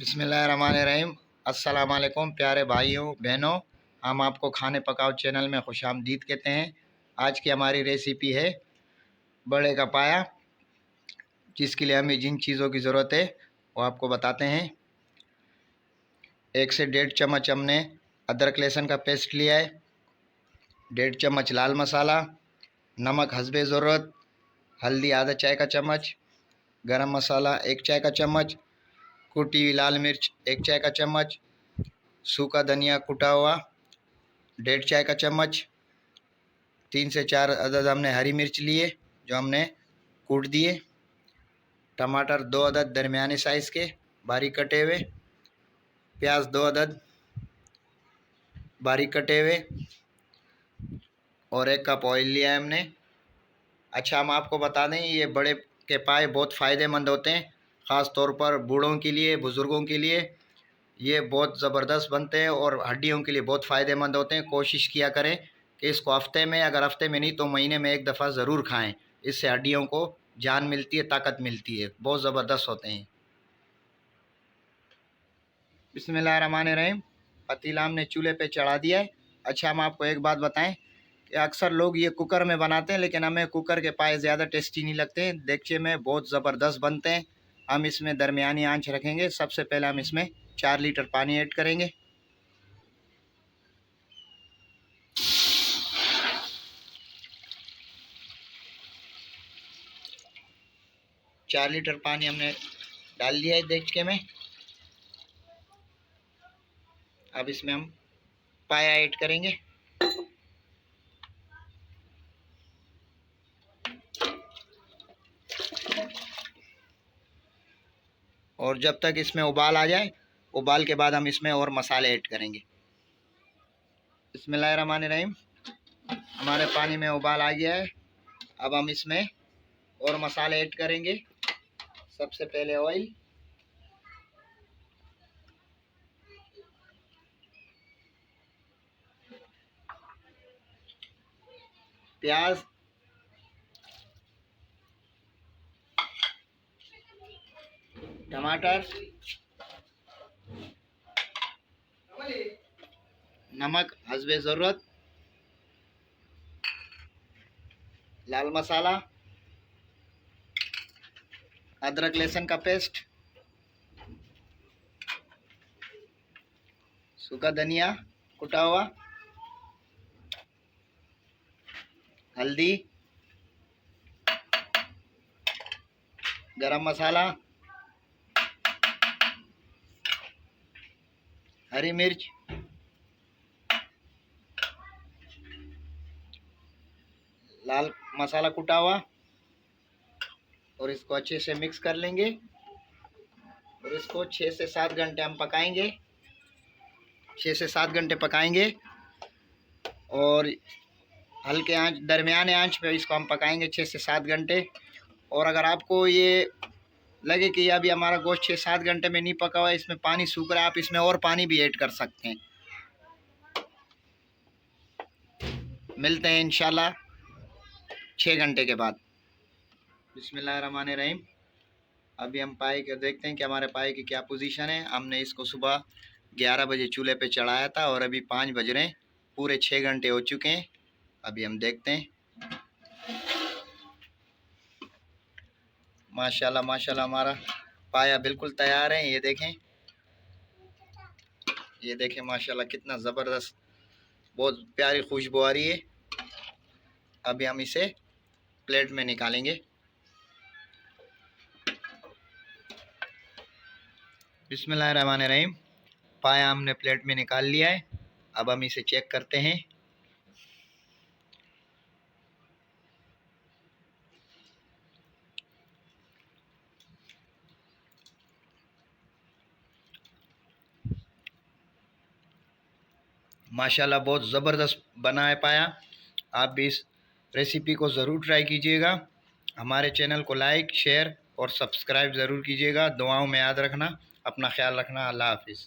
बिस्मिल्लाहिर्रहमानिर्रहीम। अस्सलाम वालेकुम प्यारे भाइयों बहनों, हम आपको खाने पकाओ चैनल में खुशामदीद कहते हैं। आज की हमारी रेसिपी है बड़े का पाया, जिसके लिए हमें जिन चीज़ों की ज़रूरत है वो आपको बताते हैं। 1 से 1.5 चम्मच हमने अदरक लहसुन का पेस्ट लिया है, 1.5 चम्मच लाल मसाला, नमक हस्बे ज़रूरत, हल्दी आधा चाय का चम्मच, गरम मसाला 1 चाय का चम्मच, कुटी हुई लाल मिर्च 1 चाय का चम्मच, सूखा धनिया कुटा हुआ 1.5 चाय का चम्मच, 3 से 4 अदद हमने हरी मिर्च लिए जो हमने कूट दिए, टमाटर 2 अदद दरमियाने साइज़ के बारीक कटे हुए, प्याज 2 अदद बारीक कटे हुए और 1 कप ऑयल लिया है हमने। अच्छा, हम आपको बता दें ये बड़े के पाए बहुत फ़ायदेमंद होते हैं, ख़ास तौर पर बूढ़ों के लिए, बुज़ुर्गों के लिए ये बहुत ज़बरदस्त बनते हैं और हड्डियों के लिए बहुत फ़ायदेमंद होते हैं। कोशिश किया करें कि इसको हफ़्ते में, अगर हफ़्ते में नहीं तो महीने में 1 दफ़ा ज़रूर खाएं। इससे हड्डियों को जान मिलती है, ताकत मिलती है, बहुत ज़बरदस्त होते हैं। बिस्मिल्लाहिर्रहमानिर्रहीम। पतीला हमने चूल्हे पे चढ़ा दिया है। अच्छा, हम आपको एक बात बताएं कि अक्सर लोग ये कुकर में बनाते हैं, लेकिन हमें कुकर के पाए ज़्यादा टेस्टी नहीं लगते हैं। देगचे में बहुत ज़बरदस्त बनते हैं। हम इसमें दरमियानी आंच रखेंगे। सबसे पहले हम इसमें 4 लीटर पानी ऐड करेंगे। 4 लीटर पानी हमने डाल दिया है देगचे में। अब इसमें हम पाया ऐड करेंगे। और जब तक इसमें उबाल आ जाए, उबाल के बाद हम इसमें और मसाले ऐड करेंगे। बिस्मिल्लाहिर्रहमानिर्रहीम। हमारे पानी में उबाल आ गया है। अब हम इसमें और मसाले ऐड करेंगे। सबसे पहले ऑयल, प्याज, टमाटर, नमक हस्बे ज़रूरत, लाल मसाला, अदरक लहसुन का पेस्ट, सूखा धनिया कुटा हुआ, हल्दी, गरम मसाला, हरी मिर्च, लाल मसाला कुटा हुआ, और इसको अच्छे से मिक्स कर लेंगे। और इसको 6 से 7 घंटे हम पकाएंगे। 6 से 7 घंटे पकाएंगे और हल्के आंच, दरमियाने आंच पे इसको हम पकाएंगे 6 से 7 घंटे। और अगर आपको ये लगे कि अभी हमारा गोश्त 6-7 घंटे में नहीं पका हुआ है, इसमें पानी सूख रहा है, आप इसमें और पानी भी ऐड कर सकते हैं। मिलते हैं इंशाल्लाह 6 घंटे के बाद। बिस्मिल्लाहिर्रहमानिर्रहीम। अभी हम पाए के देखते हैं कि हमारे पाए की क्या पोजीशन है। हमने इसको सुबह 11 बजे चूल्हे पे चढ़ाया था और अभी 5 बज रहे हैं, पूरे 6 घंटे हो चुके हैं। अभी हम देखते हैं। माशाल्लाह माशाल्लाह, हमारा पाया बिल्कुल तैयार है। ये देखें, ये देखें माशाल्लाह कितना ज़बरदस्त, बहुत प्यारी खुशबू आ रही है। अभी हम इसे प्लेट में निकालेंगे। बिस्मिल्लाहिर्रहमानिर्रहीम। पाया हमने प्लेट में निकाल लिया है। अब हम इसे चेक करते हैं। माशाल्लाह बहुत ज़बरदस्त बना है पाया। आप भी इस रेसिपी को ज़रूर ट्राई कीजिएगा। हमारे चैनल को लाइक, शेयर और सब्सक्राइब ज़रूर कीजिएगा। दुआओं में याद रखना। अपना ख्याल रखना। अल्लाह हाफिज़।